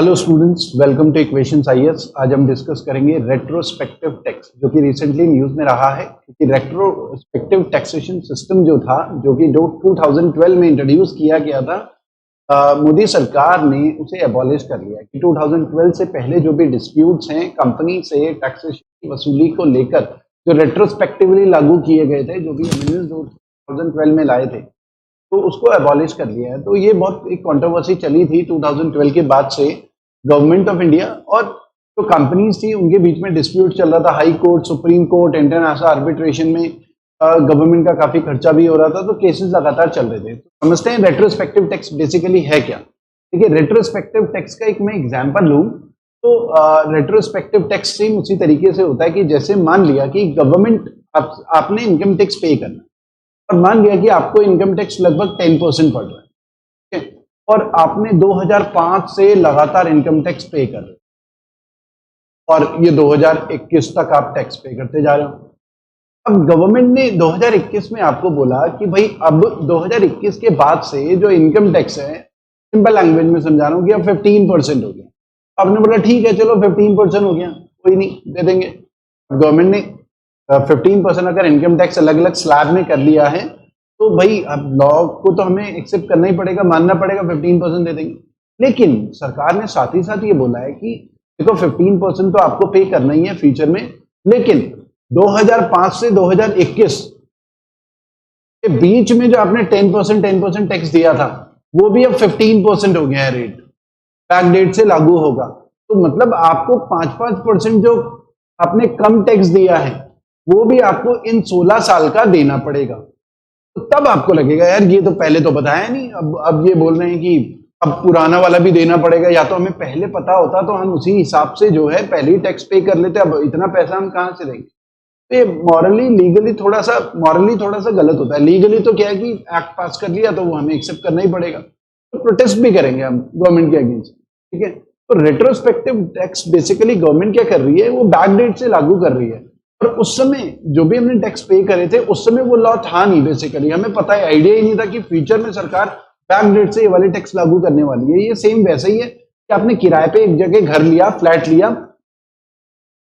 Hello students, welcome two equations IAS. आज हम discuss करेंगे रेट्रोस्पेक्टिव टैक्स, जो कि रिसेंटली न्यूज में रहा है कि रेट्रोस्पेक्टिव टैक्सेशन सिस्टम जो था, जो कि 2012 में इंट्रोड्यूस किया गया था, मोदी सरकार ने उसे एबॉलिश कर लिया कि 2012 से पहले जो भी डिस्प्यूट्स हैं कंपनी से टैक्सेशन की वसूली को लेकर, जो रेट्रोस्पेक्टिवली लागू किए गए थे, जो भी अमेंडमेंट्स 2012 में लाए थे, तो उसको एबॉलिश कर लिया है। तो ये बहुत एक कंट्रोवर्सी चली थी 2012 के बाद से गवर्नमेंट ऑफ इंडिया और जो कंपनीज थी उनके बीच में डिस्प्यूट चल रहा था। High court, supreme court, international arbitration में गवर्नमेंट का काफी खर्चा भी हो रहा था, तो केसेस लगातार चल रहे थे। तो समझते हैं रेट्रोस्पेक्टिव टैक्स बेसिकली है क्या। देखिए, रेट्रोस्पेक्टिव टैक्स का एक मैं एग्जांपल लूं तो रेट्रोस्पेक्टिव टैक्स सेम उसी तरीके से होता है कि जैसे मान लिया कि गवर्नमेंट आपने इनकम टैक्स पे करना, और मान लिया कि आपको इनकम टैक्स लगभग 10% पड़ रहा है, ठीक है, और आपने 2005 से लगातार इनकम टैक्स पे कर रहे हो और ये 2021 तक आप टैक्स पे करते जा रहे हो। अब गवर्नमेंट ने 2021 में आपको बोला कि भाई अब 2021 के बाद से जो इनकम टैक्स है, सिंपल लैंग्वेज में समझा रहा हूं कि अब 15% हो गया। आपने बोला ठीक है, चलो 15% हो गया, कोई नहीं, दे देंगे। गवर्नमेंट ने 15% अगर इनकम टैक्स अलग अलग स्लैब में कर लिया है, तो भाई अब लॉ को तो हमें एक्सेप्ट करना ही पड़ेगा, मानना पड़ेगा, 15% दे देंगे। लेकिन सरकार ने साथ ही साथ ये बोला है कि देखो 15% तो आपको पे करना ही है फ्यूचर में, लेकिन 2005 से 2021 के बीच में जो आपने 10% टैक्स दिया था, वो भी अब 15% हो गया है रेट, बैक डेट से लागू होगा। तो मतलब आपको 5% जो आपने कम टैक्स दिया है, वो भी आपको इन 16 साल का देना पड़ेगा। तो तब आपको लगेगा यार ये तो पहले तो बताया नहीं, अब ये बोल रहे हैं कि अब पुराना वाला भी देना पड़ेगा। या तो हमें पहले पता होता तो हम उसी हिसाब से जो है पहले ही टैक्स पे कर लेते, अब इतना पैसा हम कहां से देंगे। तो ये मॉरली थोड़ा सा गलत होता है। लीगली तो क्या है कि एक्ट पास कर लिया तो वो हमें एक्सेप्ट करना ही पड़ेगा, तो प्रोटेस्ट भी करेंगे हम गवर्नमेंट के अगेंस्ट, ठीक है। तो रेट्रोस्पेक्टिव टैक्स बेसिकली गवर्नमेंट क्या कर रही है, वो बैक डेट से लागू कर रही है। और उस समय जो भी हमने टैक्स पे करे थे, उस समय वो लॉ था नहीं, बेसिकली हमें पता है, आइडिया ही नहीं था कि फ्यूचर में सरकार बैक डेट से ये वाली टैक्स लागू करने वाली है। ये सेम वैसा ही है कि आपने किराए पे एक जगह घर लिया, फ्लैट लिया,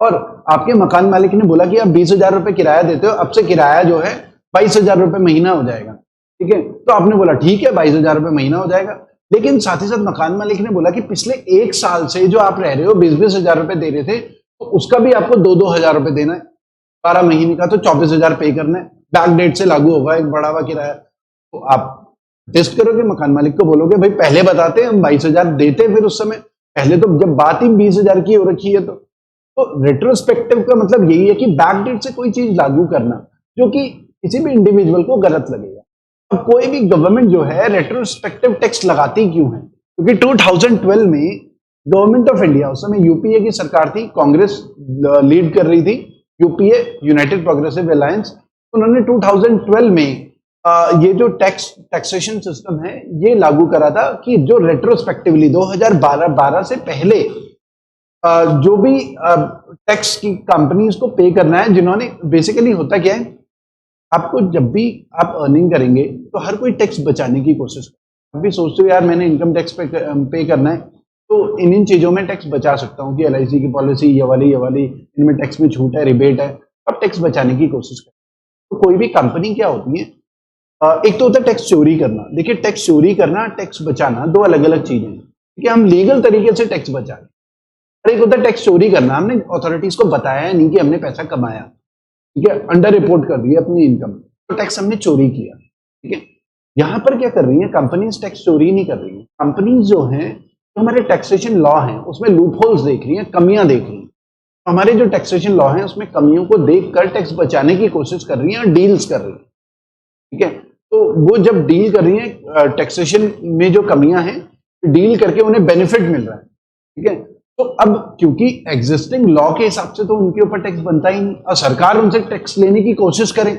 और आपके मकान मालिक ने बोला कि आप 20,000 रुपए किराया देते हो, अब से किराया जो है 22,000 रुपए महीना हो जाएगा, ठीक है। तो आपने बोला ठीक है, 22,000 रुपए महीना हो जाएगा। लेकिन साथ ही साथ मकान मालिक ने बोला कि पिछले 1 साल से जो आप रह रहे हो 20,000 रुपए दे रहे थे, तो उसका भी आपको 2,000 रुपए देना है, 12 महीने का, तो 24,000 पे करना है। बैक डेट से लागू होगा एक बढ़ा हुआ किराया। तो आप टेस्ट करोगे, मकान मालिक को बोलोगे भाई पहले बताते हम 22,000 देते, फिर उस समय पहले तो जब बात ही 20,000 की हो रखी है। तो रेट्रोस्पेक्टिव का मतलब यही है कि बैक डेट से कोई चीज लागू करना जो कि किसी भी इंडिविजुअल को गलत लगेगा। अब कोई भी गवर्नमेंट जो है रेट्रोस्पेक्टिव टैक्स लगाती क्यों है, क्योंकि 2012 में गवर्नमेंट ऑफ इंडिया, उस समय यूपीए की सरकार थी, कांग्रेस लीड कर रही थी, यूपीए यूनाइटेड प्रोग्रेसिव अलायंस। उन्होंने 2012 में ये जो टैक्सेशन सिस्टम है ये लागू करा था कि जो रेट्रोस्पेक्टिवली 2012 से पहले जो भी टैक्स की कंपनीज को पे करना है, जिन्होंने बेसिकली होता क्या है, आपको जब भी आप अर्निंग करेंगे तो हर कोई टैक्स बचाने की कोशिश करता है। आप भी सोचते हो यार मैंने इनकम टैक्स पे करना है, तो इन चीजों में टैक्स बचा सकता हूँ कि एलआईसी की पॉलिसी ये वाली इनमें टैक्स में छूट है, रिबेट है, अब टैक्स बचाने की कोशिश करते हैं। तो कोई भी कंपनी क्या होती है, एक तो होता है टैक्स चोरी करना। देखिए, टैक्स चोरी करना, टैक्स बचाना दो अलग अलग चीजें हैं, क्योंकि हम लीगल तरीके से टैक्स बचा रहे हैं। और एक होता है टैक्स चोरी करना, हमने अथॉरिटीज को बताया नहीं कि हमने पैसा कमाया, ठीक है, अंडर रिपोर्ट कर दिया अपनी इनकम, तो टैक्स हमने चोरी किया, ठीक है। यहां पर क्या कर रही है कंपनीज, टैक्स चोरी नहीं कर रही है। कंपनीज जो है, तो हमारे टैक्सेशन लॉ है उसमें लूप होल्स देख रही है, कमियां देख रही है। हमारे जो टैक्सेशन लॉ है उसमें कमियों को देखकर टैक्स बचाने की कोशिश कर रही है और डील्स कर रही है, ठीक है। तो वो जब डील कर रही है टैक्सेशन में जो कमियां हैं, डील करके उन्हें बेनिफिट मिल रहा है, ठीक है। तो अब क्योंकि एग्जिस्टिंग लॉ के हिसाब से तो उनके ऊपर टैक्स बनता ही नहीं, और सरकार उनसे टैक्स लेने की कोशिश करे,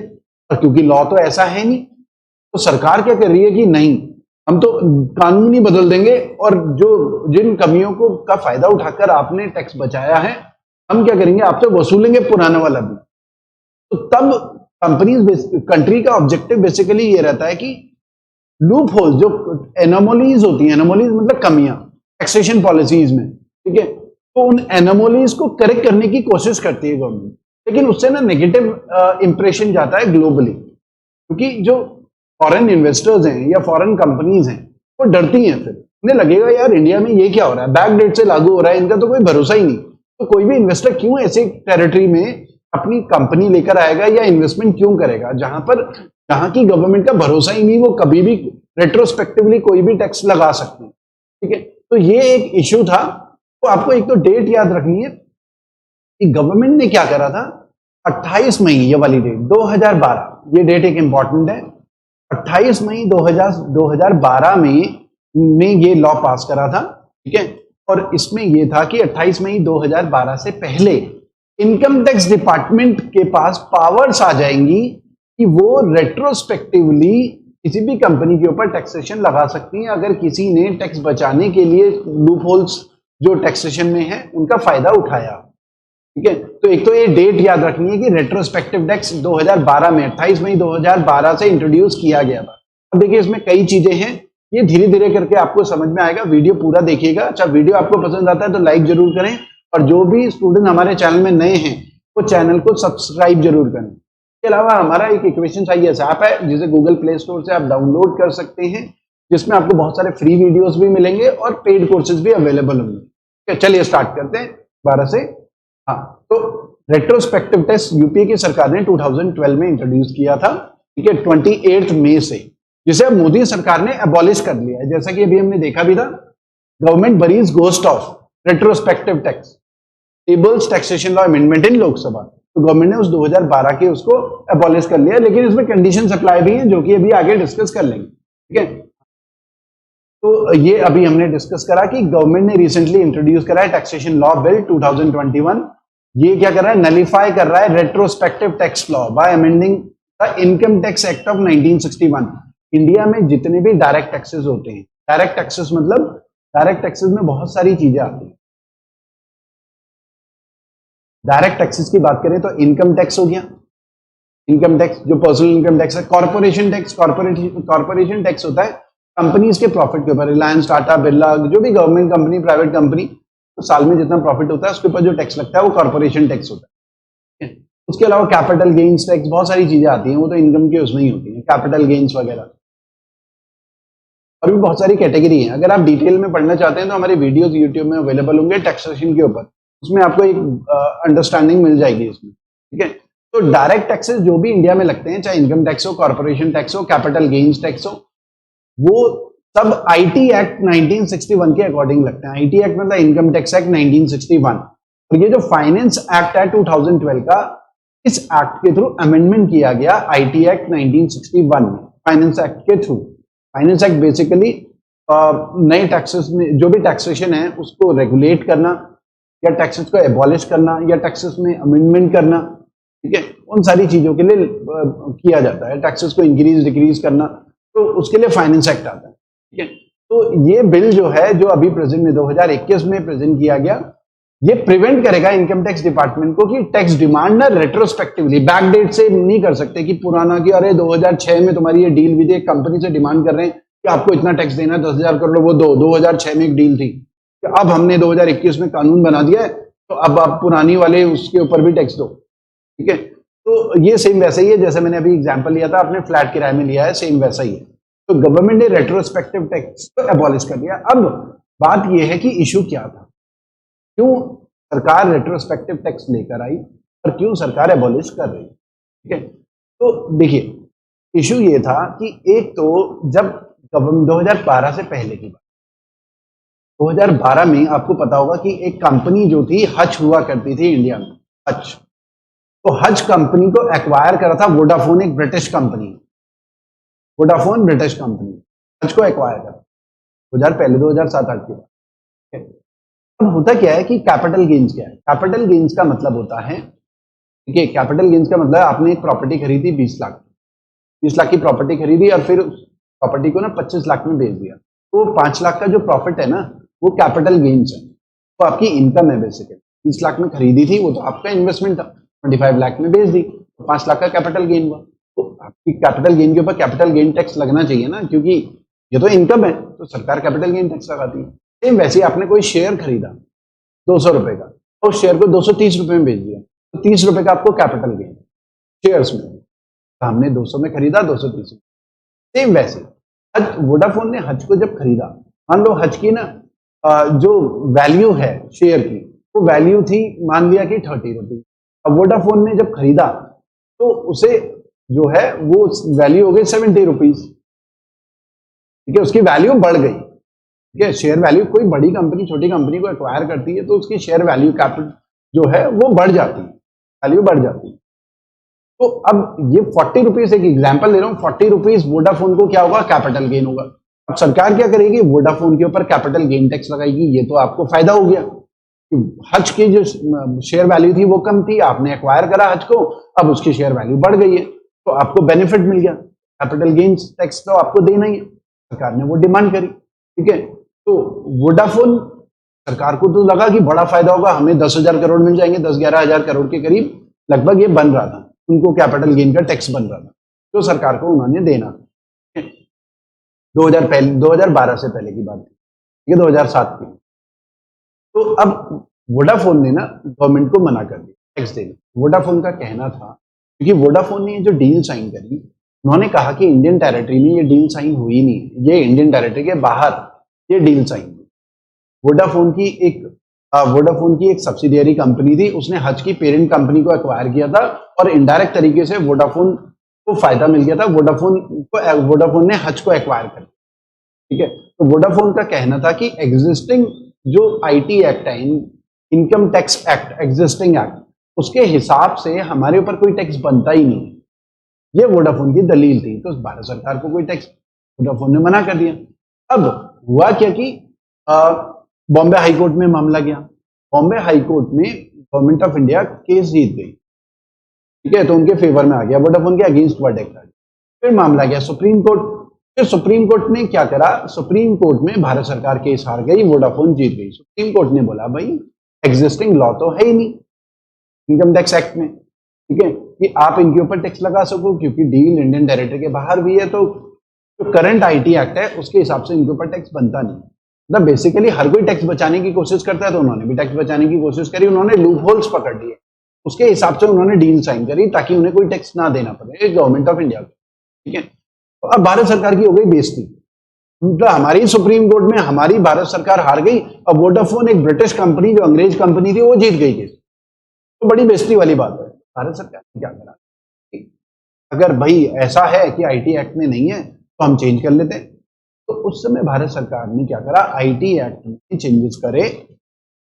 और क्योंकि लॉ तो ऐसा है नहीं, तो सरकार क्या कर रही है कि नहीं, हम तो कानून ही बदल देंगे, और जो जिन कमियों को का फायदा उठाकर आपने टैक्स बचाया है, हम क्या करेंगे, आपसे वसूलेंगे पुराना वाला भी। तो तब कंपनीज, कंट्री का ऑब्जेक्टिव बेसिकली ये रहता है कि लूप होल, जो एनोमलीज होती हैं, एनोमलीज मतलब कमियां, टैक्सेशन पॉलिसीज में, ठीक है। तो उन एनोमोलीज को करेक्ट करने की कोशिश करती है गवर्नमेंट, लेकिन उससे ना नेगेटिव इंप्रेशन जाता है ग्लोबली, क्योंकि जो फॉरेन इन्वेस्टर्स हैं या फॉरेन कंपनीज हैं वो डरती हैं, फिर उन्हें लगेगा यार इंडिया में ये क्या हो रहा है, बैक डेट से लागू हो रहा है, इनका तो कोई भरोसा ही नहीं, तो कोई भी इन्वेस्टर क्यों ऐसे टेरिटरी में अपनी कंपनी लेकर आएगा या इन्वेस्टमेंट क्यों करेगा जहां की गवर्नमेंट का भरोसा ही नहीं, वो कभी भी रेट्रोस्पेक्टिवली कोई भी टैक्स लगा सकते हैं, ठीक है। तो ये एक इश्यू था। तो आपको एक तो डेट याद रखनी है कि गवर्नमेंट ने क्या करा था, 28 मई, ये वाली डेट 2012, ये डेट एक इंपॉर्टेंट है। 28 मई 2012 में ये लॉ पास करा था, ठीक है। और इसमें ये था कि 28 मई 2012 से पहले इनकम टैक्स डिपार्टमेंट के पास पावर्स आ जाएंगी कि वो रेट्रोस्पेक्टिवली किसी भी कंपनी के ऊपर टैक्सेशन लगा सकती है अगर किसी ने टैक्स बचाने के लिए लूप होल्स जो टैक्सेशन में है उनका फायदा उठाया, ठीक है। तो एक तो ये डेट याद रखनी है कि रेट्रोस्पेक्टिव टैक्स 2012 में 28 मई 2012 से इंट्रोड्यूस किया गया था। अब देखिए इसमें कई चीजें हैं, ये धीरे धीरे करके आपको समझ में आएगा, वीडियो पूरा देखिएगा। अच्छा, वीडियो आपको पसंद आता है तो लाइक जरूर करें, और जो भी स्टूडेंट हमारे चैनल में नए हैं वो चैनल को सब्सक्राइब जरूर करें। इसके अलावा हमारा एक इक्वेशन आईएएस ऐप है जिसे गूगल प्ले स्टोर से आप डाउनलोड कर सकते हैं, जिसमें आपको बहुत सारे फ्री वीडियोस भी मिलेंगे और पेड कोर्सेज भी अवेलेबल होंगे। चलिए स्टार्ट करते हैं 12 से। हाँ, तो रेट्रोस्पेक्टिव टैक्स यूपीए की सरकार ने 2012 में इंट्रोड्यूस किया था, ठीक है, 28 मई से, जिसे अब मोदी सरकार ने अबॉलिश कर लिया है। जैसा कि अभी हमने देखा भी था, government buries ghost of retrospective tax tables taxation law amendment in Lok Sabha, तो गवर्नमेंट ने उस 2012 के उसको अबॉलिश कर लिया, लेकिन इसमें कंडीशंस अप्लाई भी हैं जो कि अभी आगे डिस्कस कर लेंगे, ठीक है। तो ये अभी हमने डिस्कस करा कि गवर्नमेंट ने रिसेंटली इंट्रोड्यूस करा है टैक्सेशन लॉ बिल 2021। ये क्या कर रहा है, नलिफाई कर रहा है retrospective tax law by amending the income tax act of 1961। India में जितने भी डायरेक्ट टैक्सेस होते हैं, डायरेक्ट टैक्सेस मतलब डायरेक्ट टैक्सेस में बहुत सारी चीजें आती हैं। डायरेक्ट टैक्सेस की बात करें तो इनकम टैक्स हो गया, इनकम टैक्स जो पर्सनल इनकम टैक्स है, कॉर्पोरेशन टैक्स, कॉर्पोरेशन टैक्स होता है कंपनीज के प्रॉफिट के ऊपर, रिलायंस, टाटा, बिरला, जो भी गवर्नमेंट कंपनी, प्राइवेट कंपनी, तो साल में जितना प्रॉफिट होता है उसके ऊपर जो टैक्स लगता है वो कॉर्पोरेशन टैक्स होता है। उसके अलावा कैपिटल गेन्स टैक्स, बहुत सारी चीजें आती हैं, वो तो इनकम के उसमें ही होती है, कैपिटल गेन्स वगैरह, और भी बहुत सारी कैटेगरी है। अगर आप डिटेल में पढ़ना चाहते हैं तो हमारे वीडियोस यूट्यूब में अवेलेबल होंगे टैक्सेशन के ऊपर, उसमें आपको एक अंडरस्टैंडिंग मिल जाएगी इसमें, ठीक है। तो डायरेक्ट टैक्सेस जो भी इंडिया में लगते हैं, चाहे इनकम टैक्स हो, कॉर्पोरेशन टैक्स हो, कैपिटल गेन्स टैक्स हो, वो सब आईटी एक्ट 1961 के अकॉर्डिंग लगते हैं। आईटी एक्ट मतलब इनकम टैक्स एक्ट 1961, और ये जो फाइनेंस एक्ट है 2012 का, इस एक्ट के थ्रू अमेंडमेंट किया गया आईटी एक्ट 1961 में, फाइनेंस एक्ट के थ्रू। फाइनेंस एक्ट बेसिकली नए टैक्सेस में जो भी टैक्सेशन है उसको रेगुलेट करना, या टैक्सेस को एबॉलिश करना, या टैक्सेस में अमेंडमेंट करना, ठीक है, उन सारी चीजों के लिए किया जाता है। टैक्सेस को इंक्रीज डिक्रीज करना, तो उसके लिए फाइनेंस एक्ट आता है, ठीक है। तो ये बिल जो है, जो अभी प्रेजेंट में 2021 में प्रेजेंट किया गया, ये प्रिवेंट करेगा इनकम टैक्स डिपार्टमेंट को कि टैक्स डिमांड ना रेट्रोस्पेक्टिवली बैक डेट से नहीं कर सकते कि पुराना कि अरे 2006 में तुम्हारी ये डील भी थी, एक कंपनी से डिमांड कर रहे हैं कि आपको इतना टैक्स देना है, 10,000 करोड़, वो 2006 में एक डील थी, अब हमने 2021 में कानून बना दिया है तो अब आप पुरानी वाले उसके ऊपर भी टैक्स दो, ठीक है। तो ये सेम वैसा ही है जैसे मैंने अभी एग्जांपल लिया था, आपने फ्लैट किराए में लिया है, सेम वैसा ही है। तो गवर्नमेंट ने रेट्रोस्पेक्टिव टैक्स को एबॉलिश कर दिया। अब बात यह है कि इशू क्या था, क्यों सरकार रेट्रोस्पेक्टिव टैक्स लेकर आई और क्यों सरकार एबॉलिश कर रही है, ठीक है। तो देखिए इशू ये था कि एक तो जब 2012 से पहले की बात, 2012 में आपको पता होगा कि एक कंपनी जो थी हच हुआ करती थी इंडिया में, हच। तो हच कंपनी को एक्वायर करा था वोडाफोन, एक British company, Vodafone British company, Hutch को एक्वायर करा 2007-8 की बात। अब होता क्या है कि कैपिटल गेन्स क्या है, कैपिटल गेन्स का मतलब होता है, ठीक है, कैपिटल गेन्स का मतलब आपने एक प्रॉपर्टी खरीदी 20 लाख, 20 लाख की प्रॉपर्टी खरीदी और फिर प्रॉपर्टी को ना 25 लाख में बेच दिया, तो 5 लाख का जो प्रॉफिट है ना वो कैपिटल गेन्स है, तो आपकी इनकम है बेसिकली। 20 लाख में खरीदी थी वो तो आपका इन्वेस्टमेंट था, 25 लाख में बेच दी तो 5 लाख का कैपिटल गेन हुआ। तो आपकी कैपिटल गेन के ऊपर कैपिटल गेन टैक्स लगना चाहिए ना, क्योंकि ये तो इनकम है, तो सरकार कैपिटल गेन टैक्स लगाती है। सेम वैसे ही आपने कोई शेयर खरीदा 200 रुपए का, तो उस शेयर को 230 रुपए में बेच दिया, तो 30 रुपए का आपको कैपिटल गेन शेयर्स में। तो हमने 200 में खरीदा, 230। सेम वैसे हज वोडाफोन ने हज को जब खरीदा, मान लो हज की ना जो वैल्यू है शेयर की, वो वैल्यू थी मान लिया कि 30 रुपीज। अब वोडाफोन ने जब खरीदा तो उसे जो है वो वैल्यू हो गई 70 रुपीज। ठीक है, उसकी वैल्यू बढ़ गई। ठीक है, शेयर वैल्यू कोई बड़ी कंपनी छोटी कंपनी को एक्वायर करती है तो उसकी शेयर वैल्यू कैपिटल जो है वो बढ़ जाती है, वैल्यू बढ़ जाती है। तो अब ये 40 रुपीज, एक एग्जाम्पल ले रहा हूं, 40 रुपीज वोडाफोन को क्या होगा, कैपिटल गेन होगा। अब सरकार क्या करेगी, वोडाफोन के ऊपर कैपिटल गेन टैक्स लगाएगी। ये तो आपको फायदा हो गया कि हज की जो शेयर वैल्यू थी वो कम थी, आपने एक्वायर करा हज को, अब उसकी शेयर वैल्यू बढ़ गई है, तो आपको बेनिफिट मिल गया। कैपिटल गेन टैक्स तो आपको देना ही है, सरकार ने वो डिमांड करी। ठीक है, तो वोडाफोन सरकार को तो लगा कि बड़ा फायदा होगा, हमें 10,000 करोड़ मिल जाएंगे, 10-11 हजार करोड़ के करीब लगभग ये बन रहा था, उनको कैपिटल गेन का टैक्स बन रहा था, तो सरकार को उन्होंने देना। 2012 से पहले की बात है, ये 2007 की। तो अब वोडाफोन ने ना गवर्नमेंट को मना कर दिया टैक्स देना। वोडाफोन का कहना था, क्योंकि वोडाफोन ने जो डील साइन करी, उन्होंने कहा कि इंडियन टेरिटरी में ये डील साइन हुई नहीं, ये इंडियन टेरिटरी के बाहर ये डील साइन हुई। वोडाफोन की एक सब्सिडियरी कंपनी थी, उसने हज की पेरेंट कंपनी को एक्वायर किया था और इनडायरेक्ट तरीके से वोडाफोन को फायदा मिल गया था। वोडाफोन ने हज को एक्वायर कर। ठीक है, तो वोडाफोन का कहना था कि एग्जिस्टिंग जो आईटी एक्ट है, income tax act, existing act, उसके हिसाब से हमारे ऊपर कोई टैक्स बनता ही नहीं। ये वोडाफोन की दलील थी, तो भारत सरकार को कोई टैक्स, वोडाफोन ने मना कर दिया। अब हुआ क्या कि बॉम्बे हाई कोर्ट में मामला गया। बॉम्बे हाई कोर्ट में गवर्नमेंट ऑफ इंडिया केस जीत गई। ठीक है, तो उनके फेवर में आ गया, वोडाफोन के अगेंस्ट वर्डिक्ट आ गया। फिर मामला गया सुप्रीम कोर्ट। फिर सुप्रीम कोर्ट ने क्या करा, सुप्रीम कोर्ट में भारत सरकार केस हार गई, वोडाफोन जीत गई। सुप्रीम कोर्ट ने बोला भाई एग्जिस्टिंग लॉ तो है ही नहीं इनकम टैक्स एक्ट में, ठीक है, कि आप इनके ऊपर टैक्स लगा सको, क्योंकि डील इंडियन टेरिटरी के बाहर भी है, तो जो करंट आईटी एक्ट है उसके हिसाब से इनके ऊपर टैक्स बनता नहीं। मतलब बेसिकली हर कोई टैक्स बचाने की कोशिश करता है, तो उन्होंने भी टैक्स बचाने की कोशिश करी, उन्होंने लूप होल्स पकड़ लिए, उसके हिसाब से उन्होंने डील साइन करी ताकि उन्हें कोई टैक्स ना देना पड़े गवर्नमेंट ऑफ इंडिया को। ठीक है, तो अब भारत सरकार की हो गई बेइज्जती। तो हमारी सुप्रीम कोर्ट में हमारी भारत सरकार हार गई, अब वोडाफोन एक ब्रिटिश कंपनी जो अंग्रेज कंपनी थी वो जीत गई केस। तो बड़ी बेइज्जती वाली बात है। भारत सरकार ने क्या करा, अगर भाई ऐसा है कि आईटी एक्ट में नहीं है तो हम चेंज कर लेते हैं। तो उस समय भारत सरकार ने क्या करा, आईटी एक्ट में चेंजेस करे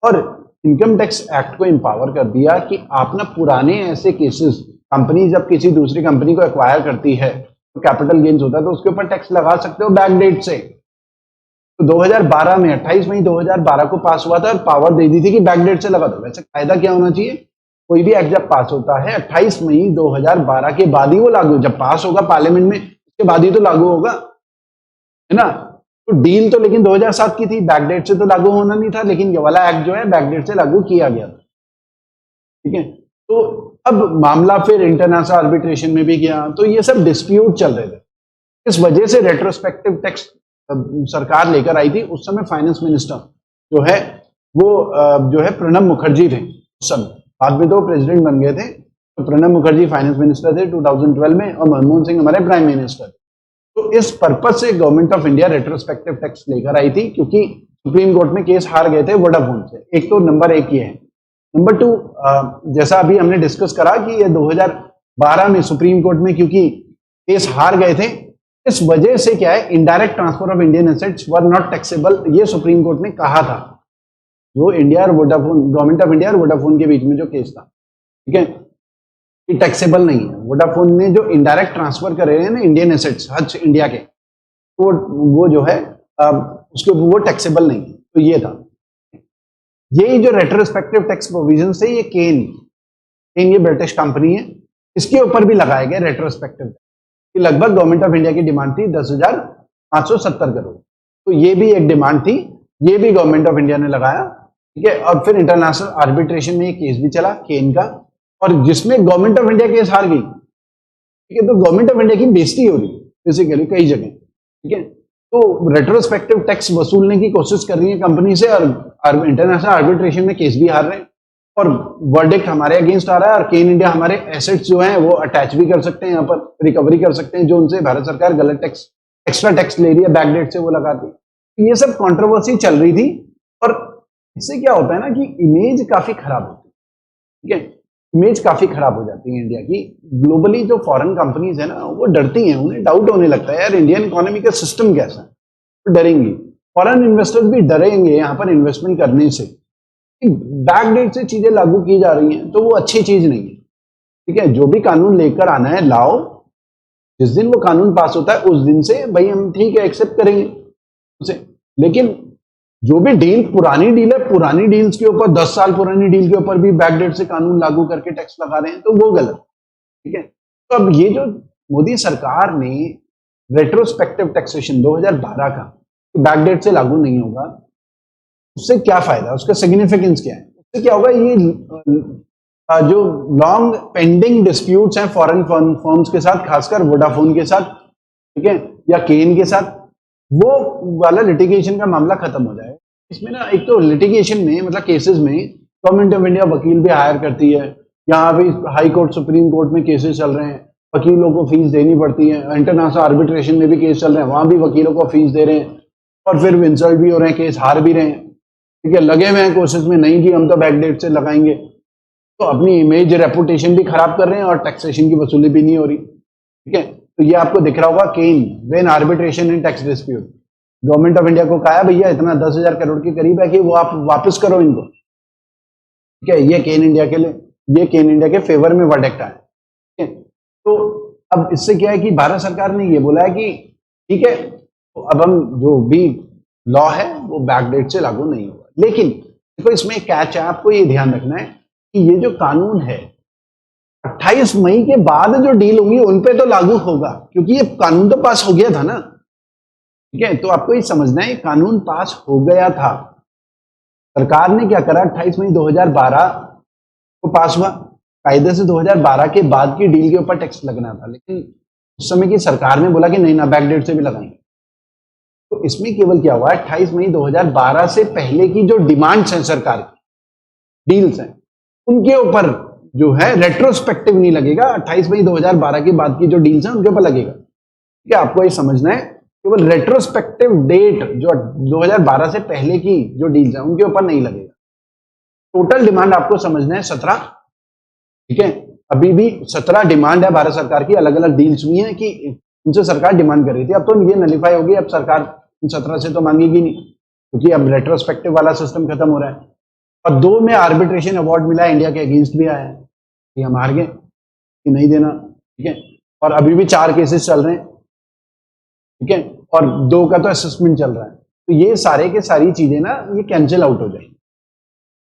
और इनकम टैक्स एक्ट को एम्पावर कर दिया कि आप ना पुराने ऐसे केसेस, कंपनी जब किसी दूसरी कंपनी को एक्वायर करती है तो कैपिटल गेन्स होता है तो उसके ऊपर टैक्स लगा सकते हो बैक डेट से। तो 2012 में 28 मई 2012 को पास हुआ था और पावर दे दी थी कि बैक डेट से लगा दो। वैसे कायदा क्या होना चाहिए, कोई भी एक्ट जब पास होता है 28 मई 2012 के बाद ही वो लागू, जब पास होगा पार्लियामेंट में उसके बाद ही तो लागू होगा, है ना। तो डील तो लेकिन 2007 की थी, बैक डेट से तो लागू होना नहीं था, लेकिन ये वाला एक्ट जो है बैक डेट से लागू किया गया था। ठीक है, तो अब मामला फिर इंटरनेशनल आर्बिट्रेशन में भी गया, तो ये सब डिस्प्यूट चल रहे थे। इस वजह से रेट्रोस्पेक्टिव टैक्स सरकार लेकर आई थी। उस समय फाइनेंस मिनिस्टर जो है वो जो है प्रणब मुखर्जी थे उस समय, बाद में तो प्रेसिडेंट बन गए थे। तो प्रणब मुखर्जी फाइनेंस मिनिस्टर थे 2012 में और मनमोहन सिंह हमारे प्राइम मिनिस्टर थे। तो इस पर्पज से government of India retrospective tax लेकर आई थी, क्योंकि सुप्रीम कोर्ट में केस हार गए थे वोडाफोन से। एक तो नंबर एक ये है। नंबर टू, जैसा अभी हमने डिस्कस करा कि ये 2012 में सुप्रीम कोर्ट में क्योंकि केस हार गए थे, इस वजह से क्या है, indirect transfer of Indian assets were not taxable, ये सुप्रीम कोर्ट ने कहा था। जो इंडिया और वोडाफोन, गवर्नमेंट ऑफ इंडिया और वोडाफोन के बीच में जो केस था, ठीक है, ये टैक्सेबल नहीं है। वोडाफोन ने जो इनडायरेक्ट ट्रांसफर कर रहे हैं ना इंडियन एसेट्स हज इंडिया के, वो जो है उसके वो टैक्सेबल नहीं है। तो ये था, यही जो रेट्रोस्पेक्टिव टैक्स प्रोविजन से ये केन ये ब्रिटिश कंपनी है, इसके ऊपर भी लगाए गए रेट्रोस्पेक्टिव टैक्स। लगभग गवर्नमेंट ऑफ इंडिया की डिमांड थी 10,570 करोड़। तो ये भी एक डिमांड थी, ये भी गवर्नमेंट ऑफ इंडिया ने लगाया। ठीक है, और फिर इंटरनेशनल आर्बिट्रेशन में ये केस भी चला केन का, और जिसमें गवर्नमेंट ऑफ इंडिया केस हार गई। ठीक है, तो गवर्नमेंट ऑफ इंडिया की बेइज्जती हो रही बेसिकली कई जगह। ठीक है, तो रेट्रोस्पेक्टिव टैक्स वसूलने की कोशिश कर रही है कंपनी से, और इंटरनेशनल आर्बिट्रेशन में केस भी हार रहे हैं, और वर्डिक्ट हमारे अगेंस्ट आ रहा है, और केन इंडिया हमारे एसेट्स जो हैं वो अटैच भी कर सकते हैं, यहाँ पर रिकवरी कर सकते हैं जो उनसे भारत सरकार गलत टैक्स, एक्स्ट्रा टैक्स ले रही है, बैकडेट से वो लगाती है। तो ये सब कंट्रोवर्सी चल रही थी, और इससे क्या होता है ना कि इमेज काफी खराब होती है, ठीक है, इमेज काफी खराब हो जाती है इंडिया की। ग्लोबली जो फॉरेन कंपनीज है ना वो डरती हैं, उन्हें डाउट होने लगता है यार इंडियन इकोनॉमी का सिस्टम कैसा है, तो डरेंगी। फॉरेन इन्वेस्टर्स भी डरेंगे यहाँ पर इन्वेस्टमेंट करने से। बैक डेट से चीजें लागू की जा रही हैं तो वो अच्छी चीज नहीं है, ठीक है। जो भी कानून लेकर आना है लाओ, जिस दिन वो कानून पास होता है उस दिन से भाई हम ठीक है एक्सेप्ट करेंगे उसे, लेकिन जो भी डील पुरानी डील है, पुरानी डील्स के ऊपर 10 साल पुरानी डील के ऊपर भी बैकडेट से कानून लागू करके टैक्स लगा रहे हैं तो वो गलत, ठीक है। तो अब ये जो मोदी सरकार ने रेट्रोस्पेक्टिव टैक्सेशन 2012 का बैकडेट से लागू नहीं होगा, उससे क्या फायदा, उसका सिग्निफिकेंस क्या है, उससे क्या होगा, ये जो लॉन्ग पेंडिंग डिस्प्यूट्स हैं फॉरेन फर्म्स के साथ, खासकर वोडाफोन के साथ, ठीक है, या केन के साथ, वो वाला लिटिगेशन का मामला खत्म हो जाए। इसमें ना एक तो लिटिगेशन में मतलब केसेस में गवर्नमेंट ऑफ इंडिया वकील भी हायर करती है, यहाँ भी हाई कोर्ट सुप्रीम कोर्ट में केसेस चल रहे हैं, वकीलों को फीस देनी पड़ती है, इंटरनेशनल आर्बिट्रेशन में भी केस चल रहे हैं, वहां भी वकीलों को फीस दे रहे हैं, और फिर इंसल्ट भी हो रहे हैं, केस हार भी रहे हैं, ठीक है, लगे हुए हैं कोशिश में नहीं जी हम तो बैकडेट से लगाएंगे, तो अपनी इमेज रेपुटेशन भी खराब कर रहे हैं और टैक्सेशन की वसूली भी नहीं हो रही, ठीक है। तो ये आपको दिख रहा होगा Cairn wins arbitration in tax dispute, government of India को कहा भैया इतना 10,000 करोड़ के करीब है कि वो आप वापस करो इनको, ठीक है, ये केन इंडिया के लिए, ये केन इंडिया के फेवर में वर्डिक्ट आया, ठीक है। तो अब इससे क्या है कि भारत सरकार ने ये बोला है कि ठीक है तो अब हम जो भी लॉ है वो बैकडेट से लागू नहीं होगा, लेकिन देखो इसमें कैच है, आपको ये ध्यान रखना है कि ये जो कानून है 28 मई के बाद जो डील होंगी उन पे तो लागू होगा, क्योंकि ये कानून तो पास हो गया था ना, ठीक है। तो आपको ये समझना है कानून पास हो गया था, सरकार ने क्या करा 28 मई 2012 को पास हुआ, कायदे से 2012 के बाद की डील के ऊपर टैक्स लगना था, लेकिन उस समय की सरकार ने बोला कि नहीं ना बैकडेट से भी लगाएंगे। तो इसमें केवल क्या हुआ 28 मई 2012 से पहले की जो डिमांड्स हैं सरकार की डील्स हैं उनके ऊपर जो है रेट्रोस्पेक्टिव नहीं लगेगा, 28 मई 2012 के बाद की जो डील्स हैं उनके ऊपर लगेगा, ठीक है। आपको ये समझना है केवल रेट्रोस्पेक्टिव डेट जो 2012 से पहले की जो डील्स हैं उनके ऊपर नहीं लगेगा। टोटल डिमांड आपको समझना है 17, ठीक है, अभी भी 17 डिमांड है भारत सरकार की, अलग अलग डील्स भी हैं कि उनसे सरकार डिमांड कर रही थी, अब तो ये नलीफाई होगी, अब सरकार 17 से तो मांगेगी नहीं क्योंकि अब रेट्रोस्पेक्टिव वाला सिस्टम खत्म हो रहा है। और 2 में आर्बिट्रेशन अवार्ड मिला, इंडिया के अगेंस्ट भी आया है कि हम हार गए कि नहीं देना, ठीक है, और अभी भी 4 केसेस चल रहे हैं, ठीक है, और 2 का तो असेसमेंट चल रहा है। तो ये सारे के सारी चीजें ना ये कैंसिल आउट हो जाएंगी,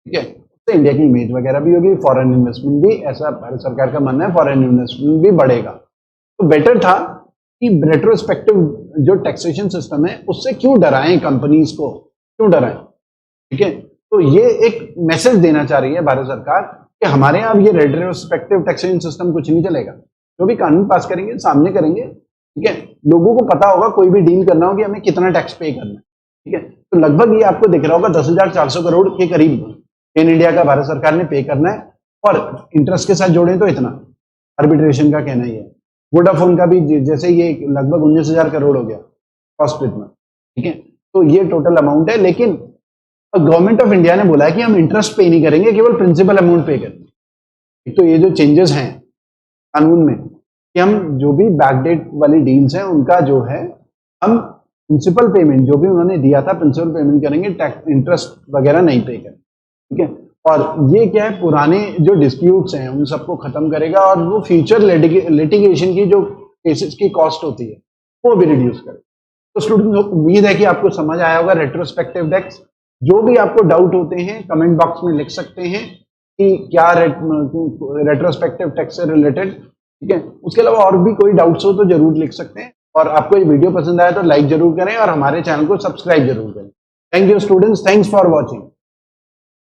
ठीक है, तो इंडिया की इमेज वगैरह भी होगी, फॉरेन इन्वेस्टमेंट भी, ऐसा भारत सरकार का मानना है, फॉरेन इन्वेस्टमेंट भी बढ़ेगा। तो बेटर था कि रेट्रोस्पेक्टिव जो टैक्सेशन सिस्टम है उससे क्यों डराएं कंपनीज को, क्यों डराएं, ठीक है। तो ये एक मैसेज देना चाह रही है भारत सरकार कि हमारे यहाँ अब ये रेट्रोस्पेक्टिव टैक्सेशन सिस्टम कुछ नहीं चलेगा, जो भी कानून पास करेंगे सामने करेंगे, ठीक है, लोगों को पता होगा कोई भी डील करना हो कि हमें कितना टैक्स पे करना है, ठीक है। तो लगभग ये आपको दिख रहा होगा 10,400 करोड़ के करीब इन इंडिया का भारत सरकार ने पे करना है, और इंटरेस्ट के साथ जोड़ें तो इतना, आर्बिट्रेशन का कहना ही है। वोडाफोन का भी जैसे ये लगभग 19,000 करोड़ हो गया कॉस्ट इतना, ठीक है। तो ये टोटल अमाउंट है, लेकिन गवर्नमेंट ऑफ इंडिया ने बोला है कि हम इंटरेस्ट पे नहीं करेंगे, केवल प्रिंसिपल अमाउंट पे करेंगे। तो ये जो चेंजेस हैं कानून में कि हम जो भी बैकडेट वाली डील्स हैं उनका जो है हम प्रिंसिपल पेमेंट जो भी उन्होंने दिया था प्रिंसिपल पेमेंट करेंगे, टैक्स इंटरेस्ट वगैरह नहीं पे करेंगे, ठीक है। और ये क्या है पुराने जो डिस्प्यूट्स हैं उन सबको खत्म करेगा, और वो फ्यूचर लिटिगेशन की जो केसेस की कॉस्ट होती है वो भी रिड्यूस करेगा। तो स्टूडेंट उम्मीद है कि आपको समझ आया होगा रेट्रोस्पेक्टिव टैक्स। जो भी आपको डाउट होते हैं कमेंट बॉक्स में लिख सकते हैं कि क्या रेट्रोस्पेक्टिव टैक्स से रिलेटेड, ठीक है। उसके अलावा और भी कोई डाउट्स हो तो जरूर लिख सकते हैं, और आपको ये वीडियो पसंद आया तो लाइक जरूर करें और हमारे चैनल को सब्सक्राइब जरूर करें। Thank you students, thanks for watching.